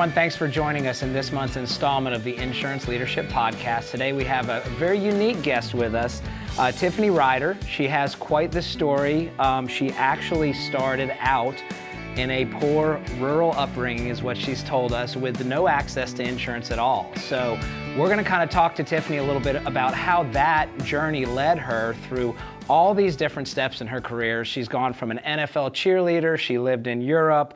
everyone. Thanks for joining us in this month's installment of the Insurance Leadership Podcast. Today we have a very unique guest with us, Tiffany Ryder. She has quite the story. She actually started out in a poor rural upbringing, is what she's told us, with no access to insurance at all. So we're going to kind of talk to Tiffany a little bit about how that journey led her through all these different steps in her career. She's gone from an NFL cheerleader, she lived in Europe,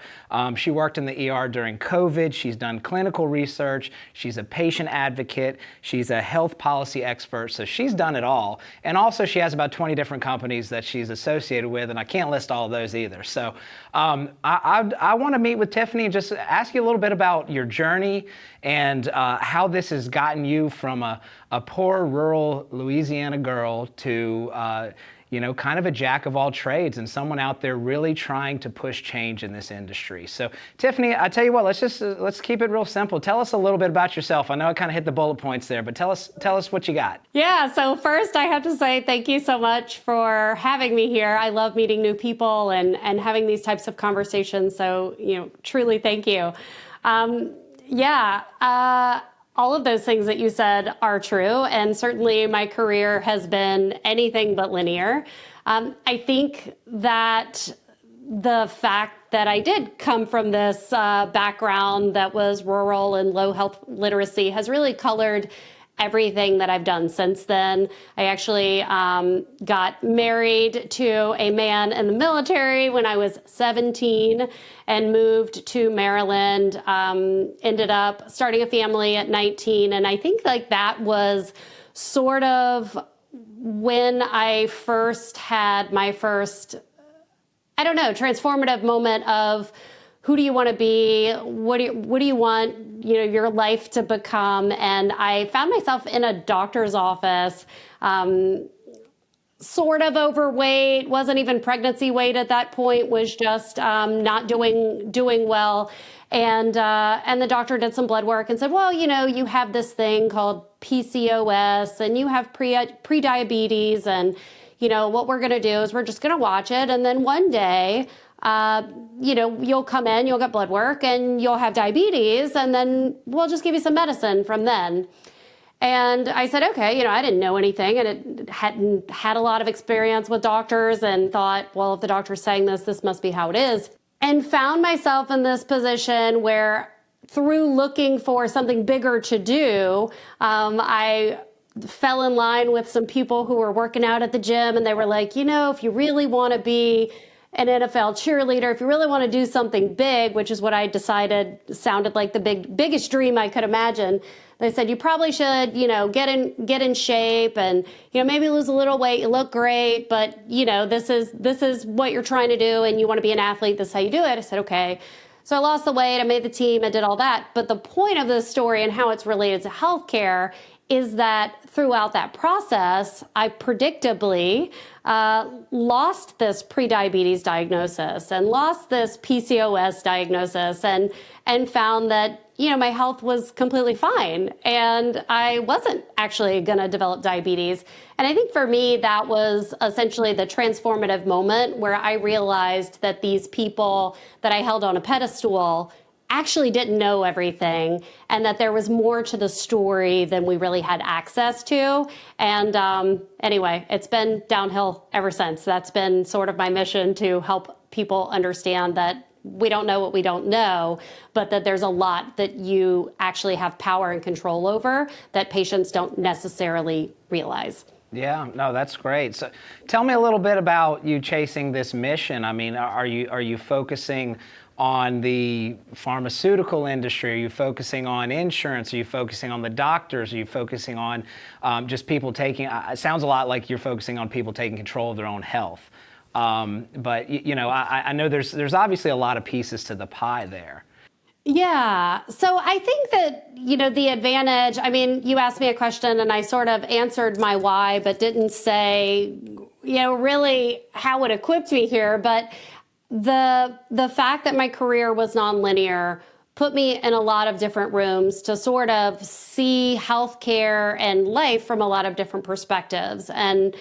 she worked in the ER during COVID, she's done clinical research, she's a patient advocate, she's a health policy expert, so she's done it all. And also she has about 20 different companies that she's associated with, and I can't list all of those either. So I want to meet with Tiffany and just ask you a little bit about your journey and how this has gotten you from a poor rural Louisiana girl to kind of a jack of all trades and someone out there really trying to push change in this industry. So Tiffany, I tell you what, let's keep it real simple. Tell us a little bit about yourself. I know I kind of hit the bullet points there, but tell us what you got. Yeah, so first I have to say thank you so much for having me here. I love meeting new people and having these types of conversations. So, truly thank you. All of those things that you said are true, and certainly my career has been anything but linear. I think that the fact that I did come from this background that was rural and low health literacy has really colored everything that I've done since then. I actually got married to a man in the military when I was 17 and moved to Maryland, ended up starting a family at 19. And I think that was sort of when I first had my first, transformative moment of who do you want to be? What do you want, your life to become? And I found myself in a doctor's office, sort of overweight, wasn't even pregnancy weight at that point, was just not doing well. And the doctor did some blood work and said, well, you have this thing called PCOS and you have pre-diabetes, and what we're going to do is we're just going to watch it. And then one day, you'll come in, you'll get blood work and you'll have diabetes, and then we'll just give you some medicine from then. And I said, okay, I didn't know anything and it hadn't had a lot of experience with doctors, and thought, well, if the doctor's saying this must be how it is. And found myself in this position where, through looking for something bigger to do, I fell in line with some people who were working out at the gym, and they were like, if you really want to be an NFL cheerleader, if you really want to do something big, which is what I decided sounded like the biggest dream I could imagine, they said you probably should, get in shape and, maybe lose a little weight. You look great, but this is what you're trying to do, and you want to be an athlete. This is how you do it. I said, okay. So I lost the weight, I made the team, I did all that. But the point of this story and how it's related to healthcare is that throughout that process, I predictably lost this prediabetes diagnosis and lost this PCOS diagnosis, and found that my health was completely fine and I wasn't actually going to develop diabetes. And I think for me, that was essentially the transformative moment where I realized that these people that I held on a pedestal actually didn't know everything, and that there was more to the story than we really had access to. And anyway, it's been downhill ever since. That's been sort of my mission, to help people understand that we don't know what we don't know, but that there's a lot that you actually have power and control over that patients don't necessarily realize. Yeah, no, that's great. So tell me a little bit about you chasing this mission. I mean, are you focusing on the pharmaceutical industry? Are you focusing on insurance? Are you focusing on the doctors? Are you focusing on just people taking, it sounds a lot like you're focusing on people taking control of their own health. But I know there's obviously a lot of pieces to the pie there. Yeah. So I think that, the advantage, you asked me a question and I sort of answered my why, but didn't say, really how it equipped me here. But the fact that my career was nonlinear put me in a lot of different rooms to sort of see healthcare and life from a lot of different perspectives. And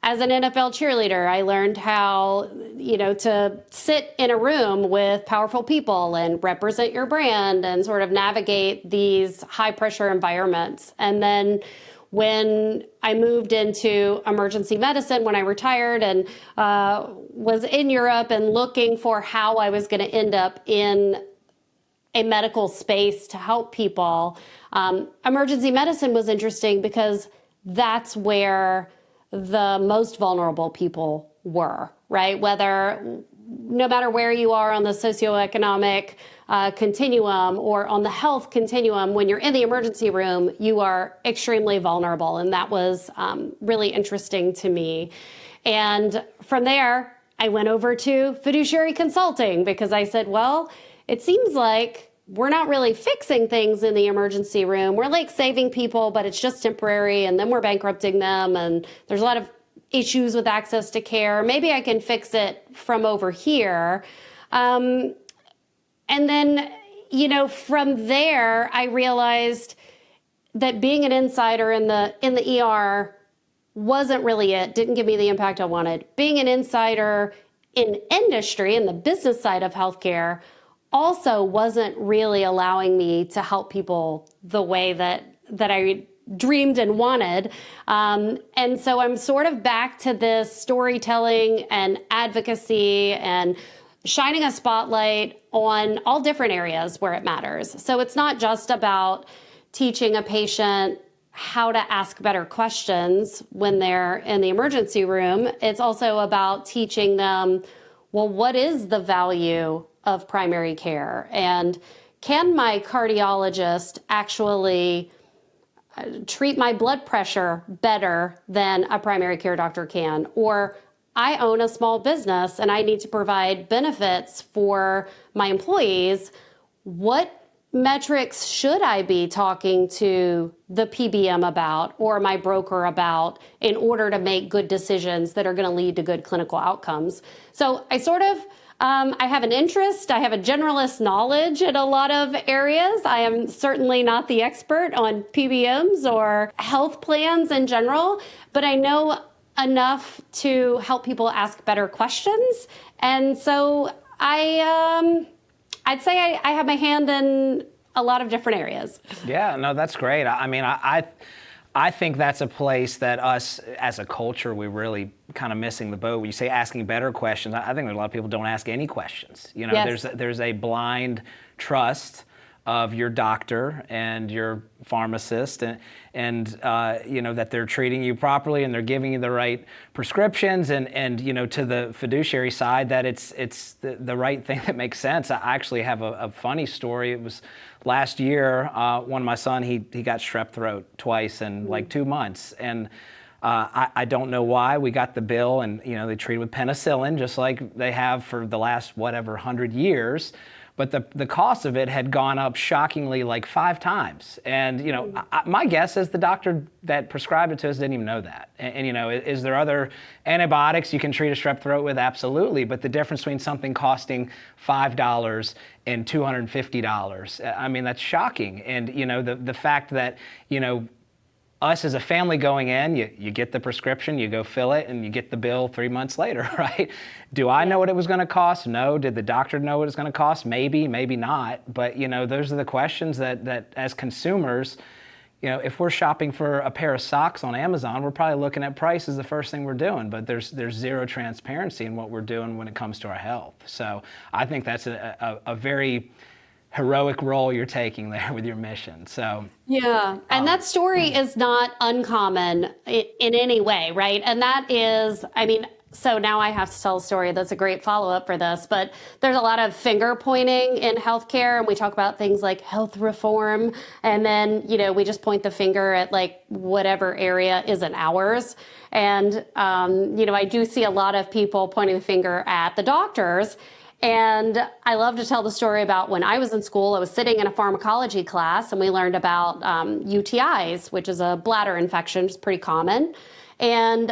as an NFL cheerleader, I learned how, to sit in a room with powerful people and represent your brand and sort of navigate these high pressure environments. And then when I moved into emergency medicine, when I retired and was in Europe and looking for how I was going to end up in a medical space to help people, emergency medicine was interesting because that's where the most vulnerable people were, right? No matter where you are on the socioeconomic continuum or on the health continuum, when you're in the emergency room, you are extremely vulnerable. And that was really interesting to me. And from there, I went over to fiduciary consulting because I said, well, it seems like we're not really fixing things in the emergency room. We're like saving people, but it's just temporary, and then we're bankrupting them, and there's a lot of issues with access to care. Maybe I can fix it from over here. And then, from there, I realized that being an insider in the ER wasn't really it, didn't give me the impact I wanted. Being an insider in industry, in the business side of healthcare, also wasn't really allowing me to help people the way that I dreamed and wanted. And so I'm sort of back to this storytelling and advocacy and shining a spotlight on all different areas where it matters. So it's not just about teaching a patient how to ask better questions when they're in the emergency room. It's also about teaching them, well, what is the value of primary care? And can my cardiologist actually treat my blood pressure better than a primary care doctor can? Or I own a small business and I need to provide benefits for my employees. What metrics should I be talking to the PBM about or my broker about in order to make good decisions that are going to lead to good clinical outcomes? So I sort of I have an interest. I have a generalist knowledge in a lot of areas. I am certainly not the expert on PBMs or health plans in general, but I know enough to help people ask better questions. And so I'd say I have my hand in a lot of different areas. Yeah, no, that's great. I mean, I think that's a place that us as a culture, we're really kind of missing the boat. When you say asking better questions, I think there's a lot of people don't ask any questions. Yes. There's a blind trust of your doctor and your pharmacist and that they're treating you properly and they're giving you the right prescriptions and to the fiduciary side that it's the right thing that makes sense. I actually have a funny story. It was last year, when my son, he got strep throat twice in like 2 months. And I don't know why. We got the bill and, they treated with penicillin just like they have for the last, 100 years. But the cost of it had gone up shockingly like 5 times. And, my guess is the doctor that prescribed it to us didn't even know that. And is there other antibiotics you can treat a strep throat with? Absolutely. But the difference between something costing $5 and $250, I mean, that's shocking. And, the fact that, us as a family going in, you get the prescription, you go fill it, and you get the bill 3 months later, right? Do I know what it was going to cost? No. Did the doctor know what it was going to cost? Maybe, maybe not. But, those are the questions that as consumers, if we're shopping for a pair of socks on Amazon, we're probably looking at price as the first thing we're doing. But there's zero transparency in what we're doing when it comes to our health. So I think that's a very heroic role you're taking there with your mission. So yeah, and that story is not uncommon in any way, right? And that is, so now I have to tell a story that's a great follow-up for this, but there's a lot of finger pointing in healthcare, and we talk about things like health reform, and then, we just point the finger at like whatever area isn't ours. And, I do see a lot of people pointing the finger at the doctors. And I love to tell the story about when I was in school. I was sitting in a pharmacology class and we learned about UTIs, which is a bladder infection, which is pretty common. And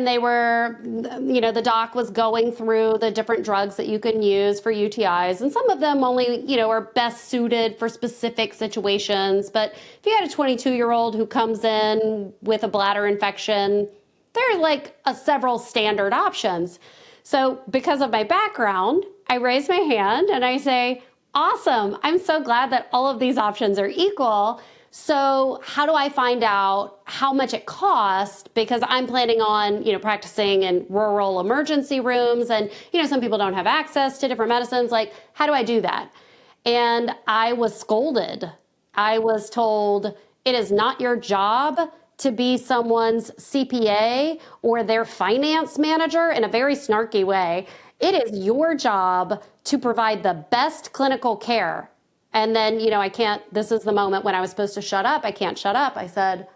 they were, the doc was going through the different drugs that you can use for UTIs. And some of them only, are best suited for specific situations. But if you had a 22-year-old who comes in with a bladder infection, there are like several standard options. So because of my background, I raise my hand and I say, awesome, I'm so glad that all of these options are equal. So how do I find out how much it costs? Because I'm planning on, practicing in rural emergency rooms, and, some people don't have access to different medicines. Like, how do I do that? And I was scolded. I was told, it is not your job to be someone's CPA or their finance manager, in a very snarky way. It is your job to provide the best clinical care. And then, this is the moment when I was supposed to shut up. I can't shut up. I said,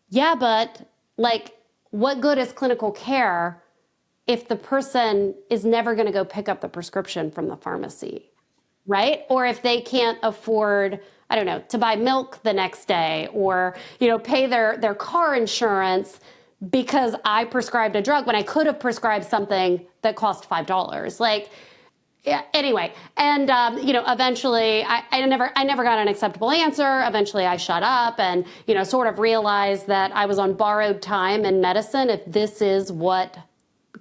yeah, but what good is clinical care if the person is never going to go pick up the prescription from the pharmacy, right? Or if they can't afford, I don't know, to buy milk the next day, or, pay their car insurance because I prescribed a drug when I could have prescribed something that cost $5. Yeah, anyway, and eventually I never got an acceptable answer. Eventually I shut up and, sort of realized that I was on borrowed time in medicine, if this is what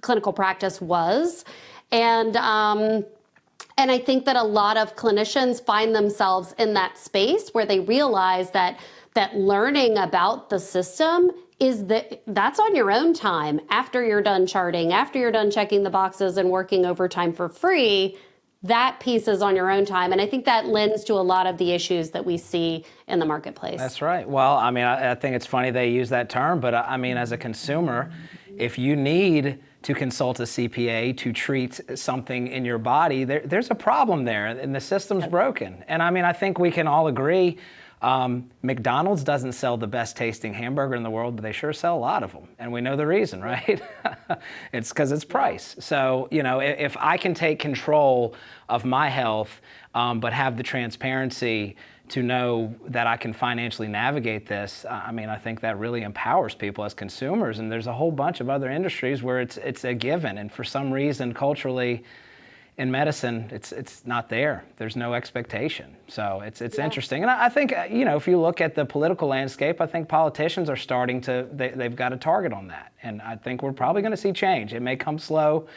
clinical practice was. And I think that a lot of clinicians find themselves in that space where they realize that learning about the system that's on your own time. After you're done charting, after you're done checking the boxes and working overtime for free, that piece is on your own time. And I think that lends to a lot of the issues that we see in the marketplace. That's right. Well, I think it's funny they use that term, but as a consumer, if you need to consult a CPA to treat something in your body, there's a problem there, and the system's broken. And I think we can all agree, McDonald's doesn't sell the best tasting hamburger in the world, but they sure sell a lot of them. And we know the reason, right? It's because it's price. So, if I can take control of my health, but have the transparency to know that I can financially navigate this, I think that really empowers people as consumers. And there's a whole bunch of other industries where it's a given. And for some reason, culturally, in medicine, it's not there. There's no expectation. So it's interesting. And I think, if you look at the political landscape, I think politicians are starting to, they've got a target on that. And I think we're probably going to see change. It may come slow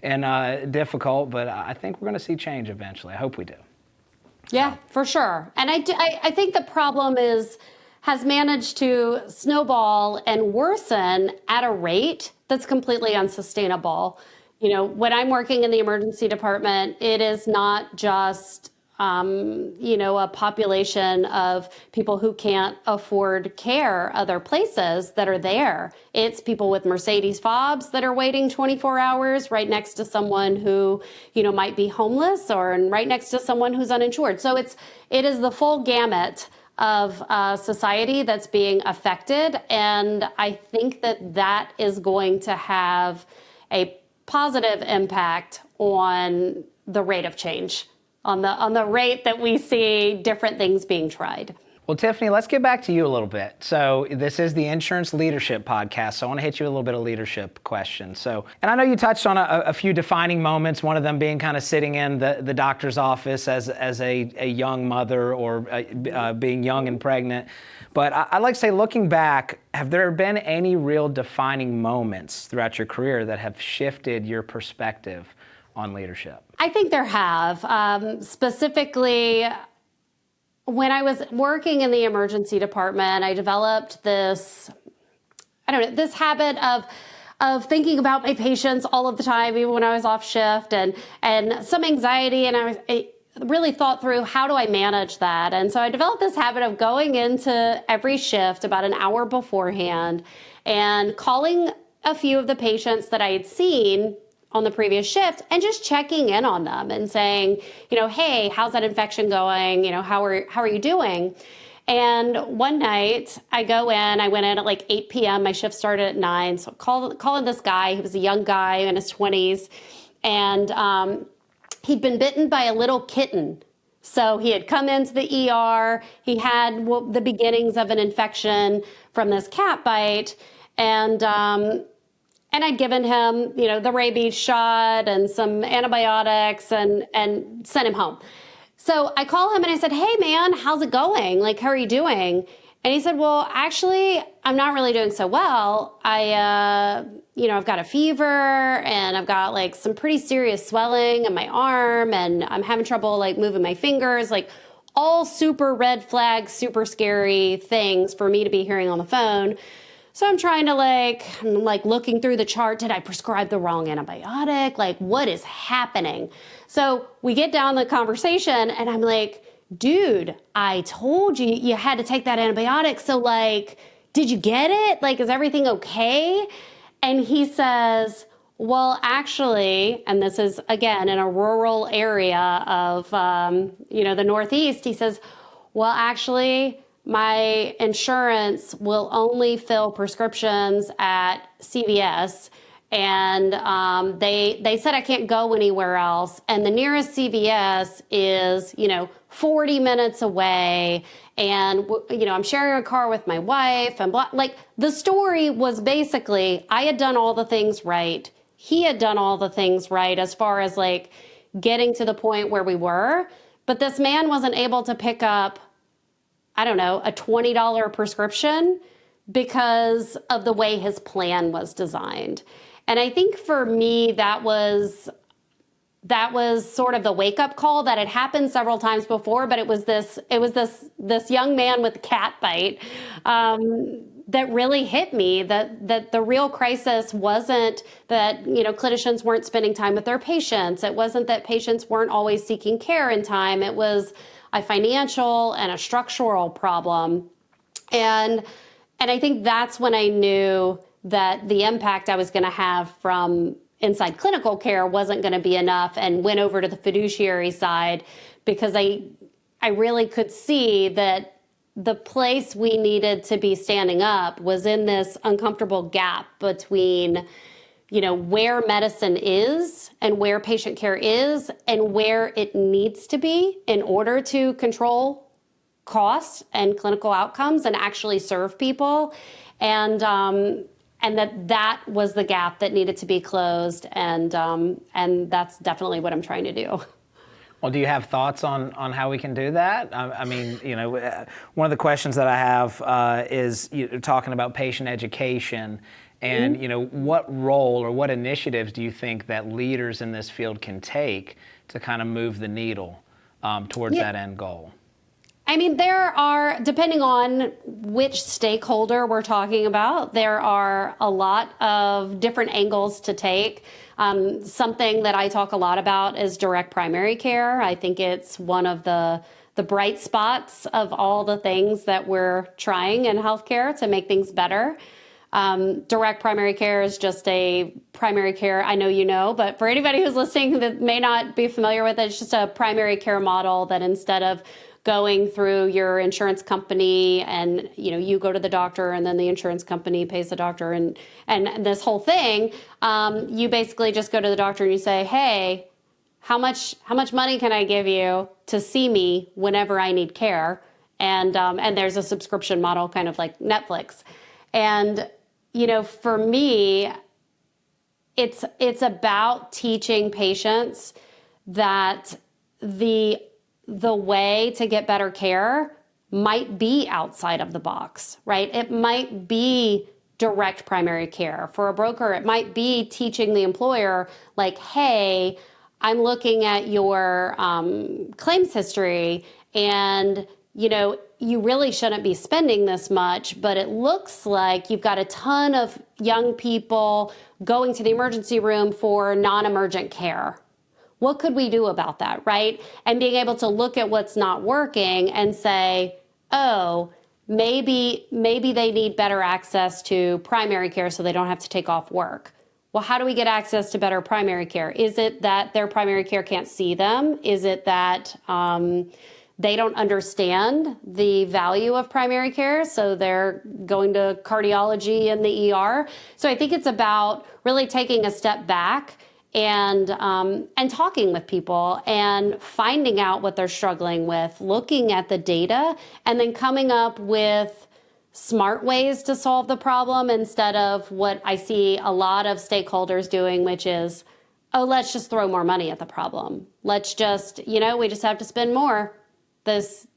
and difficult, but I think we're going to see change eventually. I hope we do. Yeah, for sure. And I think the problem has managed to snowball and worsen at a rate that's completely unsustainable. When I'm working in the emergency department, it is not just, a population of people who can't afford care other places that are there. It's people with Mercedes fobs that are waiting 24 hours right next to someone who, might be homeless, or right next to someone who's uninsured. So it is the full gamut of society that's being affected. And I think that is going to have a positive impact on the rate of change, on the rate that we see different things being tried. Well, Tiffany, let's get back to you a little bit. So this is the Insurance Leadership Podcast, so I want to hit you a little bit of leadership questions. And I know you touched on a few defining moments, one of them being kind of sitting in the doctor's office as a young mother, or being young and pregnant. But I'd like to say, looking back, have there been any real defining moments throughout your career that have shifted your perspective on leadership? I think there have. Specifically, when I was working in the emergency department, I developed this habit of thinking about my patients all of the time, even when I was off shift, and some anxiety, and I really thought through, how do I manage that? And so I developed this habit of going into every shift about an hour beforehand and calling a few of the patients that I had seen on the previous shift and just checking in on them and saying, hey, how's that infection going? How are you doing? And one night I went in at 8 p.m. My shift started at 9. So calling this guy. He was a young guy in his 20s. And he'd been bitten by a little kitten. So he had come into the ER. He had the beginnings of an infection from this cat bite. And I'd given him, the rabies shot and some antibiotics and sent him home. So I call him and I said, hey man, how's it going? How are you doing? And he said, well, actually, I'm not really doing so well. I've got a fever and I've got like some pretty serious swelling in my arm and I'm having trouble like moving my fingers, like all super red flags, super scary things for me to be hearing on the phone. So I'm trying to I'm looking through the chart. Did I prescribe the wrong antibiotic? Like, what is happening? So we get down the conversation and I'm like, dude, I told you you had to take that antibiotic. So like, did you get it? Like, is everything okay? And he says, well, actually, and this is again in a rural area of, the Northeast, he says, well, actually, my insurance will only fill prescriptions at CVS. And they said I can't go anywhere else. And the nearest CVS is, 40 minutes away. And, I'm sharing a car with my wife and the story was basically, I had done all the things right. He had done all the things right as far as getting to the point where we were. But this man wasn't able to pick up, I don't know, a $20 prescription because of the way his plan was designed. And I think for me, that was sort of the wake-up call that had happened several times before, but it was this young man with cat bite that really hit me, that the real crisis wasn't that, clinicians weren't spending time with their patients. It wasn't that patients weren't always seeking care in time. It was a financial and a structural problem. And I think that's when I knew that the impact I was going to have from inside clinical care wasn't going to be enough, and went over to the fiduciary side because I really could see that the place we needed to be standing up was in this uncomfortable gap between, where medicine is and where patient care is and where it needs to be in order to control costs and clinical outcomes and actually serve people. And that was the gap that needed to be closed. And that's definitely what I'm trying to do. Well, do you have thoughts on how we can do that? One of the questions that I have is talking about patient education and, what role or what initiatives do you think that leaders in this field can take to kind of move the needle towards that end goal? There are, depending on which stakeholder we're talking about, there are a lot of different angles to take. Something that I talk a lot about is direct primary care. I think it's one of the bright spots of all the things that we're trying in healthcare to make things better. Direct primary care is just a primary care, I know, but for anybody who's listening that may not be familiar with it, it's just a primary care model that instead of going through your insurance company and, you go to the doctor and then the insurance company pays the doctor and this whole thing, you basically just go to the doctor and you say, hey, how much money can I give you to see me whenever I need care? And there's a subscription model kind of like Netflix. And, for me, it's about teaching patients that the way to get better care might be outside of the box, right? It might be direct primary care. For a broker, it might be teaching the employer, hey, I'm looking at your claims history and, you really shouldn't be spending this much, but it looks like you've got a ton of young people going to the emergency room for non-emergent care. What could we do about that, right? And being able to look at what's not working and say, oh, maybe they need better access to primary care so they don't have to take off work. Well, how do we get access to better primary care? Is it that their primary care can't see them? Is it that they don't understand the value of primary care, so they're going to cardiology in the ER? So I think it's about really taking a step back and talking with people and finding out what they're struggling with, looking at the data, and then coming up with smart ways to solve the problem instead of what I see a lot of stakeholders doing, which is, oh, let's just throw more money at the problem. Let's just, we just have to spend more.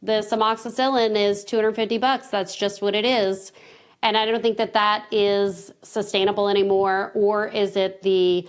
this amoxicillin is $250. That's just what it is. And I don't think that is sustainable anymore, or is it the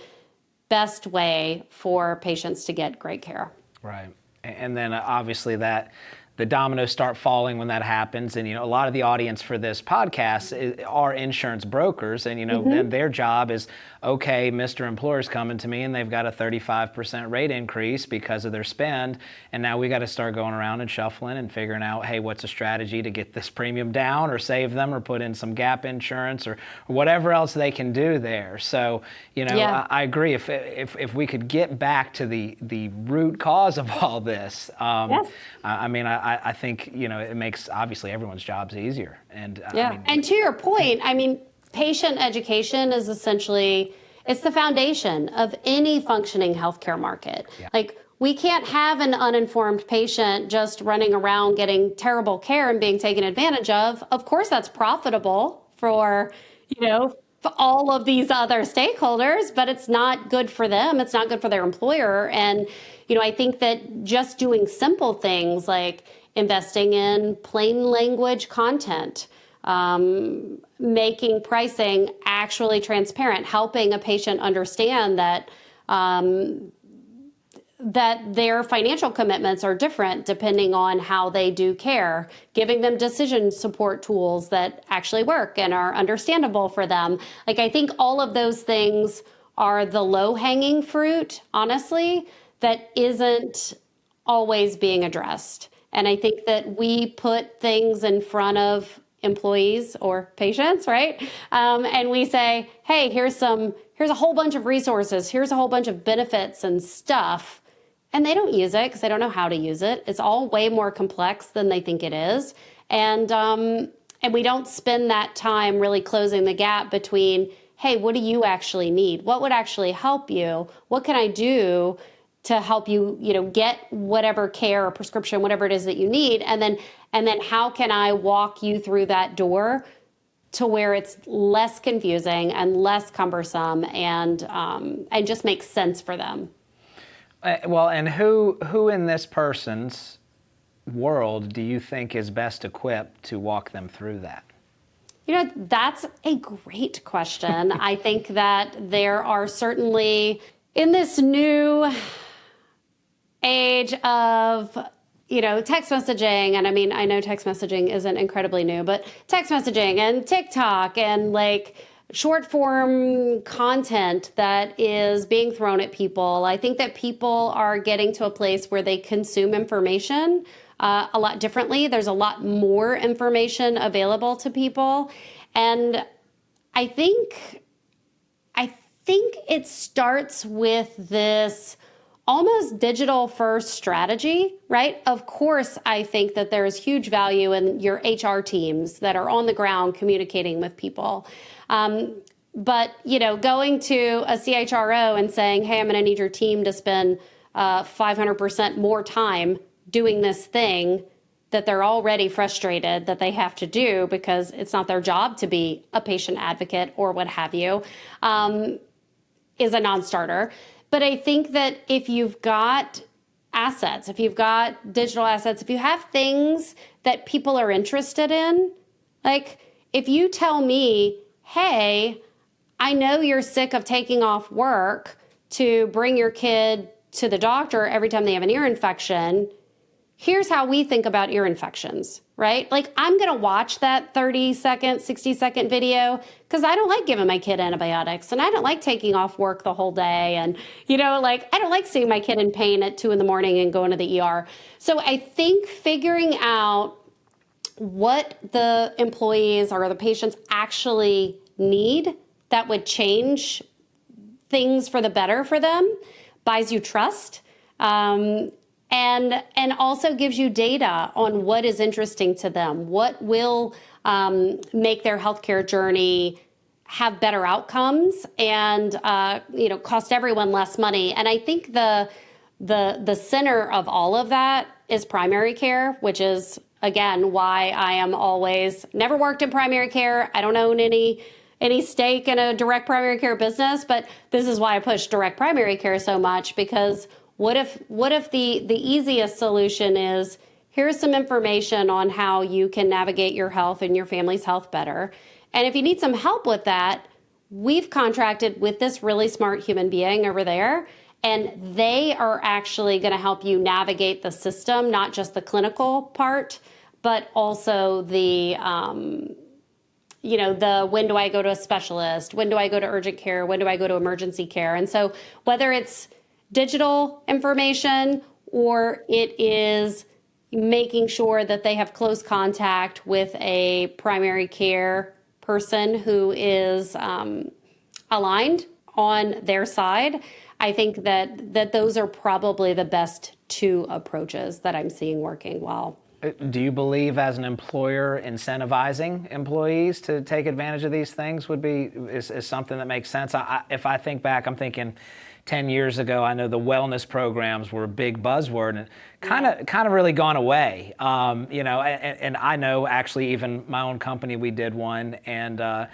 best way for patients to get great care? Right. And then obviously the dominoes start falling when that happens. And, a lot of the audience for this podcast are insurance brokers. And, then their job is, okay, Mr. Employer's coming to me and they've got a 35% rate increase because of their spend. And now we got to start going around and shuffling and figuring out, hey, what's a strategy to get this premium down or save them or put in some gap insurance or whatever else they can do there. So, I agree. If we could get back to the root cause of all this, I think, it makes obviously everyone's jobs easier. And and to your point, patient education is essentially, it's the foundation of any functioning healthcare market. Yeah. Like, we can't have an uninformed patient just running around getting terrible care and being taken advantage of. Of course, that's profitable for, for all of these other stakeholders, but it's not good for them. It's not good for their employer. And, I think that just doing simple things like investing in plain language content, making pricing actually transparent, helping a patient understand that that their financial commitments are different depending on how they do care, giving them decision support tools that actually work and are understandable for them. Like, I think all of those things are the low-hanging fruit, honestly, that isn't always being addressed. And I think that we put things in front of employees or patients, right? And we say, hey, here's a whole bunch of resources. Here's a whole bunch of benefits and stuff. And they don't use it because they don't know how to use it. It's all way more complex than they think it is. And we don't spend that time really closing the gap between, hey, what do you actually need? What would actually help you? What can I do to help you, get whatever care or prescription, whatever it is that you need? And then how can I walk you through that door to where it's less confusing and less cumbersome and just makes sense for them? Well, and who in this person's world do you think is best equipped to walk them through that? That's a great question. I think that there are certainly, in this new age of, text messaging, and I know text messaging isn't incredibly new, but text messaging and TikTok and short form content that is being thrown at people. I think that people are getting to a place where they consume information a lot differently. There's a lot more information available to people. And I think it starts with this almost digital first strategy, right? Of course, I think that there is huge value in your HR teams that are on the ground communicating with people. But, going to a CHRO and saying, hey, I'm going to need your team to spend 500% more time doing this thing that they're already frustrated that they have to do because it's not their job to be a patient advocate or what have you, is a non-starter. But I think that if you've got assets, if you've got digital assets, if you have things that people are interested in, like if you tell me, hey, I know you're sick of taking off work to bring your kid to the doctor every time they have an ear infection, here's how we think about ear infections, right? Like, I'm going to watch that 30-second, 60-second video because I don't like giving my kid antibiotics and I don't like taking off work the whole day. And, I don't like seeing my kid in pain at 2 a.m. and going to the ER. So I think figuring out what the employees or the patients actually need that would change things for the better for them buys you trust. And also gives you data on what is interesting to them, what will make their healthcare journey have better outcomes and cost everyone less money. And I think the center of all of that is primary care, which is again why I am always never worked in primary care. I don't own any stake in a direct primary care business, but this is why I push direct primary care so much, because what if the easiest solution is, here's some information on how you can navigate your health and your family's health better. And if you need some help with that, we've contracted with this really smart human being over there, and they are actually going to help you navigate the system, not just the clinical part, but also the, the when do I go to a specialist? When do I go to urgent care? When do I go to emergency care? And so whether it's digital information or it is making sure that they have close contact with a primary care person who is aligned on their side, I think that those are probably the best two approaches that I'm seeing working well. Do you believe as an employer incentivizing employees to take advantage of these things is something that makes sense? If I think back, I'm thinking 10 years ago, I know the wellness programs were a big buzzword and kind of really gone away. And I know actually even my own company, we did one, and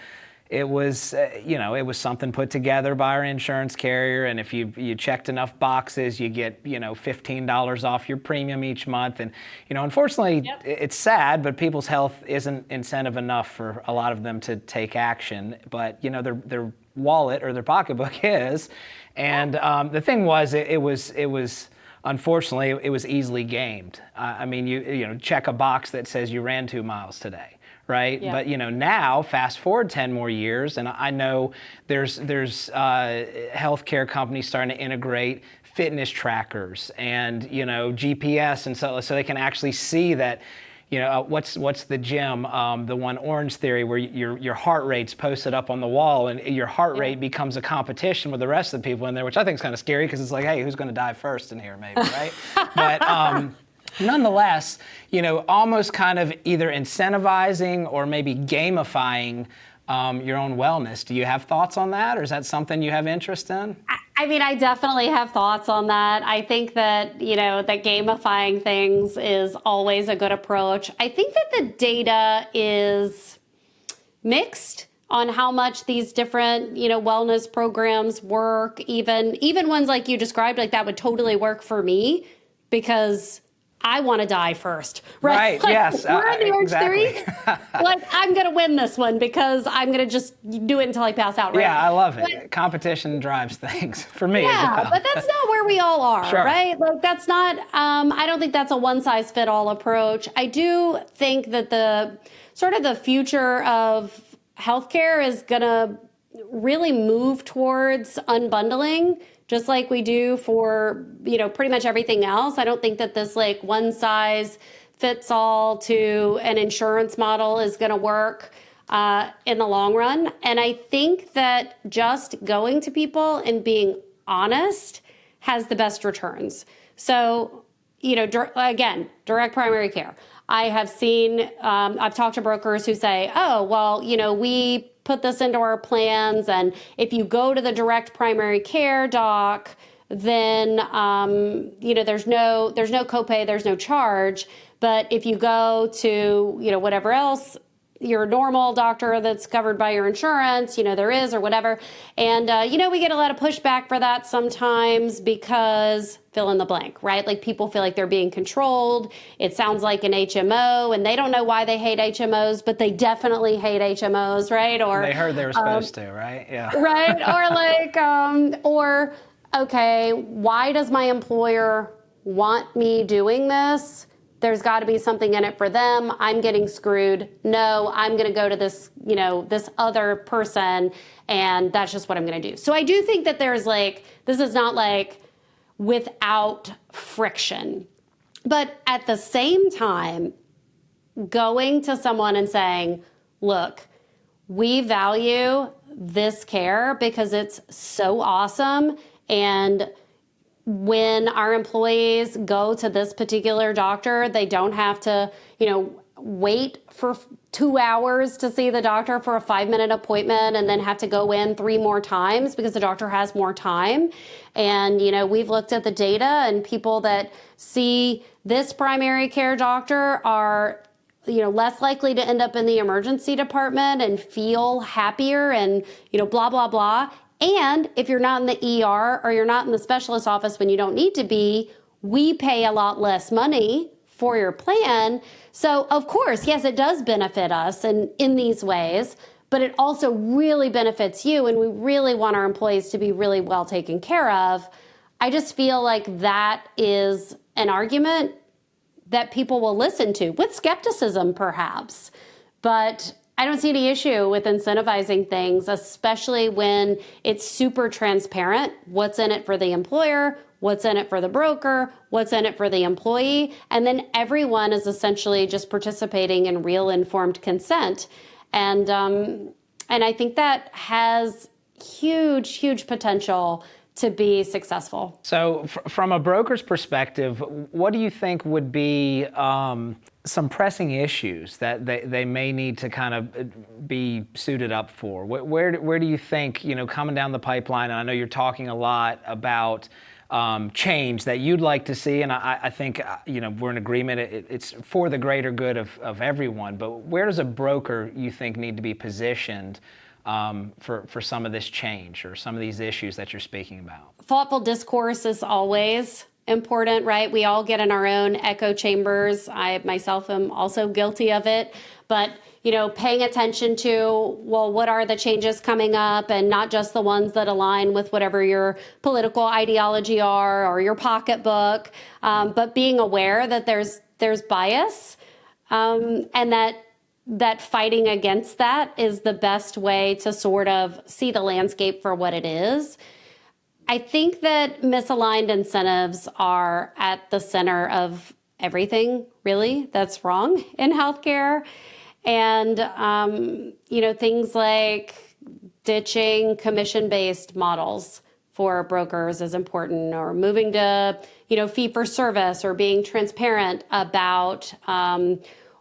it was, it was something put together by our insurance carrier, and if you checked enough boxes, you get, $15 off your premium each month. And, unfortunately, It's sad, but people's health isn't incentive enough for a lot of them to take action. But, their wallet or their pocketbook is. And the thing was, it was unfortunately, it was easily gamed. I mean, you check a box that says you ran 2 miles today. Right. Yeah. But, now fast forward 10 more years, and I know there's healthcare companies starting to integrate fitness trackers and, GPS. And so they can actually see that, what's the gym, the one Orange Theory, where your heart rate's posted up on the wall, and your heart rate becomes a competition with the rest of the people in there, which I think is kind of scary because it's like, hey, who's going to die first in here, maybe, right? But nonetheless, almost kind of either incentivizing or maybe gamifying your own wellness. Do you have thoughts on that, or is that something you have interest in? I mean, I definitely have thoughts on that. I think that, that gamifying things is always a good approach. I think that the data is mixed on how much these different, wellness programs work. Even ones like you described, like that would totally work for me because I want to die first, right? Right, yes. We're in the Orange exactly. Theory. I'm going to win this one because I'm going to just do it until I pass out, right? Yeah, I love it. But competition drives things for me as well. But that's not where we all are, sure. Right? That's not, I don't think that's a one-size-fit-all approach. I do think that the future of healthcare is going to really move towards unbundling, just like we do for, pretty much everything else. I don't think that this one size fits all to an insurance model is going to work in the long run. And I think that just going to people and being honest has the best returns. So, again, direct primary care. I have seen, I've talked to brokers who say, oh, well, we put this into our plans, and if you go to the direct primary care doc, then there's no copay, there's no charge. But if you go to whatever else, your normal doctor that's covered by your insurance, there is or whatever. And, we get a lot of pushback for that sometimes because fill in the blank, right? Like people feel like they're being controlled. It sounds like an HMO and they don't know why they hate HMOs, but they definitely hate HMOs, right? Or they heard they were supposed to, right? Yeah. Right. Or okay, why does my employer want me doing this? There's got to be something in it for them. I'm getting screwed. No, I'm going to go to this, this other person, and that's just what I'm going to do. So I do think that there's this is not without friction. But at the same time, going to someone and saying, look, we value this care because it's so awesome, and when our employees go to this particular doctor, they don't have to, wait for 2 hours to see the doctor for a 5-minute appointment and then have to go in 3 more times because the doctor has more time. And, we've looked at the data, and people that see this primary care doctor are less likely to end up in the emergency department and feel happier and, blah, blah, blah. And if you're not in the ER or you're not in the specialist office when you don't need to be, we pay a lot less money for your plan. So of course, yes, it does benefit us in these ways, but it also really benefits you, and we really want our employees to be really well taken care of. I just feel like that is an argument that people will listen to, with skepticism perhaps. But I don't see any issue with incentivizing things, especially when it's super transparent. What's in it for the employer? What's in it for the broker? What's in it for the employee? And then everyone is essentially just participating in real informed consent. And I think that has huge potential to be successful. So from a broker's perspective, what do you think would be some pressing issues that they may need to kind of be suited up for? Where do you think, coming down the pipeline, and I know you're talking a lot about change that you'd like to see, and I think, we're in agreement, it's for the greater good of everyone, but where does a broker, you think, need to be positioned for some of this change or some of these issues that you're speaking about? Thoughtful discourse is always important, right? We all get in our own echo chambers. I myself am also guilty of it, but paying attention to, well, what are the changes coming up, and not just the ones that align with whatever your political ideology are or your pocketbook, but being aware that there's bias, and that fighting against that is the best way to sort of see the landscape for what it is. I think that misaligned incentives are at the center of everything, really, that's wrong in healthcare. And, things like ditching commission-based models for brokers is important, or moving to, fee for service, or being transparent about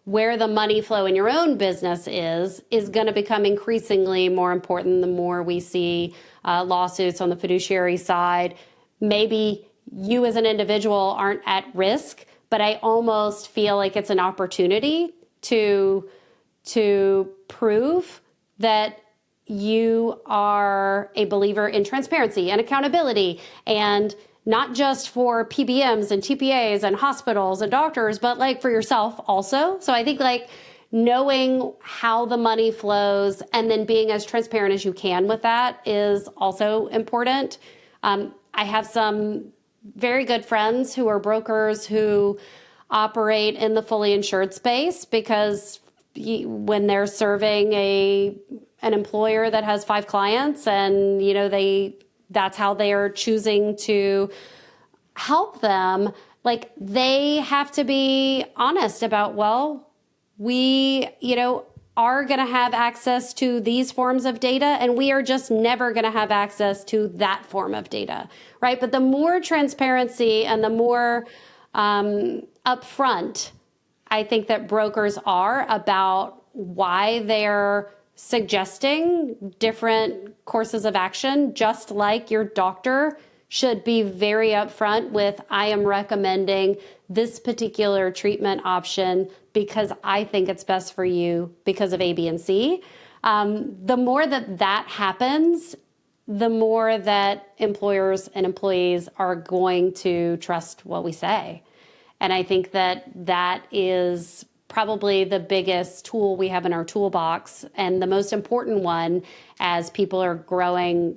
where the money flow in your own business is going to become increasingly more important the more we see lawsuits on the fiduciary side. Maybe you as an individual aren't at risk, but I almost feel like it's an opportunity to prove that you are a believer in transparency and accountability, and not just for PBMs and TPAs and hospitals and doctors, but like for yourself also. So I think knowing how the money flows and then being as transparent as you can with that is also important. I have some very good friends who are brokers who operate in the fully insured space, because when they're serving an employer that has 5 clients, and that's how they are choosing to help them, they have to be honest about, well, we are going to have access to these forms of data, and we are just never going to have access to that form of data, right? But the more transparency and the more upfront I think that brokers are about why they're suggesting different courses of action, just like your doctor should be very upfront with, I am recommending this particular treatment option because I think it's best for you because of A, B, and C. The more that happens, the more that employers and employees are going to trust what we say. And I think that is probably the biggest tool we have in our toolbox, and the most important one as people are growing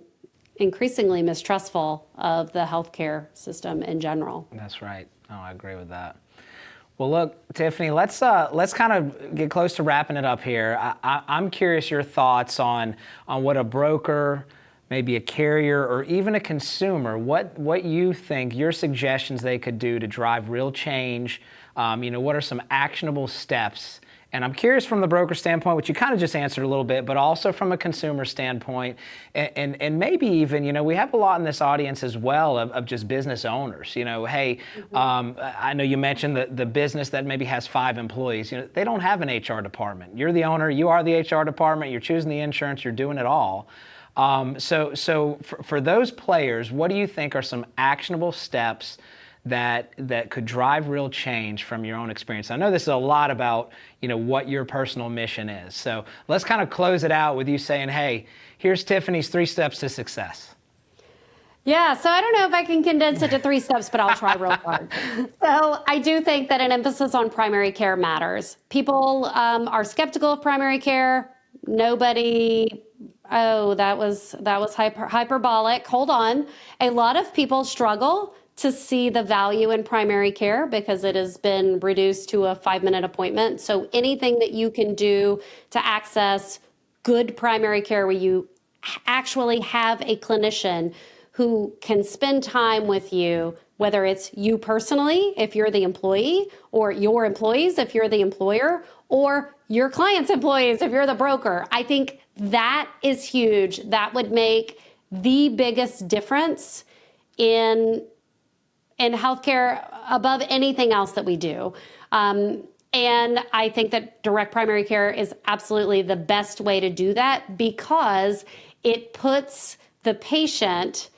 increasingly mistrustful of the healthcare system in general. That's right. Oh, I agree with that. Well, look, Tiffany, let's kind of get close to wrapping it up here. I'm curious your thoughts on what a broker, maybe a carrier, or even a consumer, what you think, your suggestions they could do to drive real change. What are some actionable steps? And I'm curious from the broker standpoint, which you kind of just answered a little bit, but also from a consumer standpoint, and maybe even, we have a lot in this audience as well of just business owners. Hey, I know you mentioned the business that maybe has 5 employees. They don't have an HR department. You're the owner. You are the HR department. You're choosing the insurance. You're doing it all. So for those players, what do you think are some actionable steps that could drive real change from your own experience? I know this is a lot about, what your personal mission is. So let's kind of close it out with you saying, hey, here's Tiffany's 3 steps to success. Yeah, so I don't know if I can condense it to 3 steps, but I'll try real hard. So I do think that an emphasis on primary care matters. People are skeptical of primary care. Nobody, oh, that was hyperbolic. Hold on. A lot of people struggle to see the value in primary care because it has been reduced to a 5-minute appointment. So anything that you can do to access good primary care where you actually have a clinician who can spend time with you, whether it's you personally, if you're the employee, or your employees, if you're the employer, or your client's employees, if you're the broker. I think that is huge. That would make the biggest difference in healthcare above anything else that we do. And I think that direct primary care is absolutely the best way to do that because it puts the patient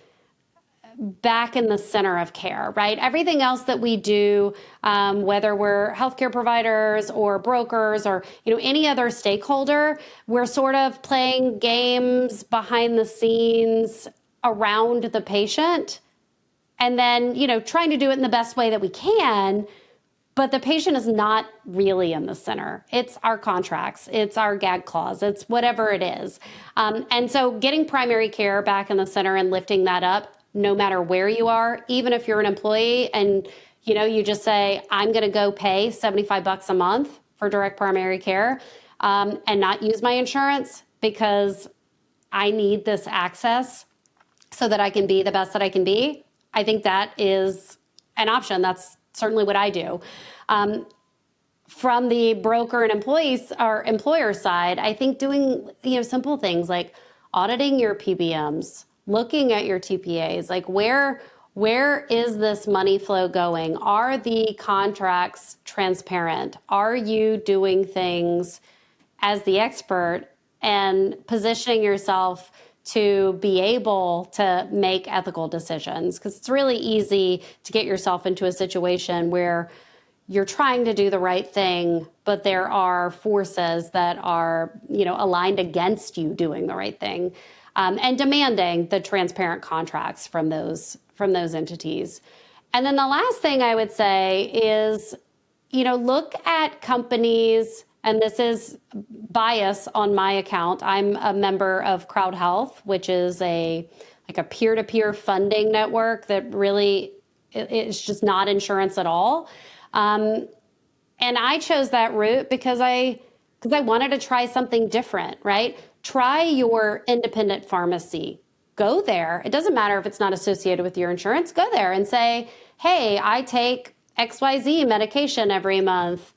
back in the center of care, right? Everything else that we do, whether we're healthcare providers or brokers or any other stakeholder, we're sort of playing games behind the scenes around the patient, and then trying to do it in the best way that we can. But the patient is not really in the center. It's our contracts, it's our gag clause, it's whatever it is. And so getting primary care back in the center and lifting that up, no matter where you are, even if you're an employee and you just say, I'm going to go pay $75 a month for direct primary care and not use my insurance because I need this access so that I can be the best that I can be. I think that is an option. That's certainly what I do. From the broker and employer side, I think doing simple things like auditing your PBMs, looking at your TPAs, like where is this money flow going? Are the contracts transparent? Are you doing things as the expert and positioning yourself to be able to make ethical decisions? Because it's really easy to get yourself into a situation where you're trying to do the right thing, but there are forces that are, aligned against you doing the right thing. And demanding the transparent contracts from those entities. And then the last thing I would say is, look at companies, and this is bias on my account. I'm a member of Crowd Health, which is a peer-to-peer funding network that really is just not insurance at all. And I chose that route because I wanted to try something different, right? Try your independent pharmacy. Go there. It doesn't matter if it's not associated with your insurance. Go there and say, hey, I take XYZ medication every month.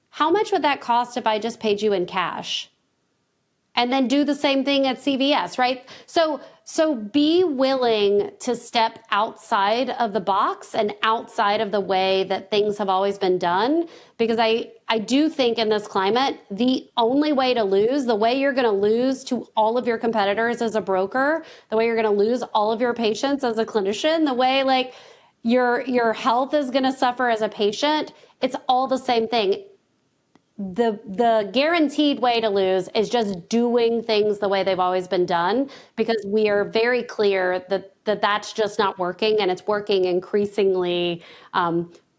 How much would that cost if I just paid you in cash? And then do the same thing at CVS, right? So be willing to step outside of the box and outside of the way that things have always been done. Because I do think in this climate, the only way to lose, the way you're going to lose to all of your competitors as a broker, the way you're going to lose all of your patients as a clinician, the way your health is going to suffer as a patient, it's all the same thing. The guaranteed way to lose is just doing things the way they've always been done, because we are very clear that that's just not working, and it's working increasingly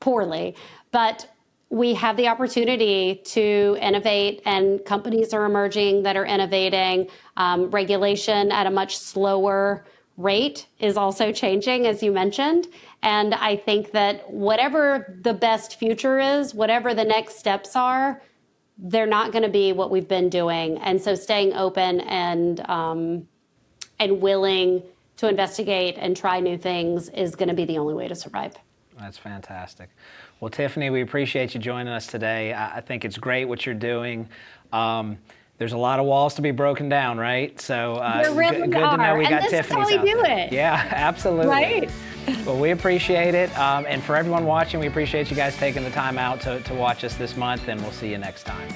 poorly. But we have the opportunity to innovate, and companies are emerging that are innovating. Regulation at a much slower rate is also changing, as you mentioned. And I think that whatever the best future is, whatever the next steps are, they're not going to be what we've been doing. And so staying open and willing to investigate and try new things is going to be the only way to survive. That's fantastic. Well, Tiffany, we appreciate you joining us today. I think it's great what you're doing. There's a lot of walls to be broken down, right? So really good to know we got Tiffany's. This is how we do it. Yeah, absolutely. Right. Well, we appreciate it. And for everyone watching, we appreciate you guys taking the time out to watch us this month, and we'll see you next time.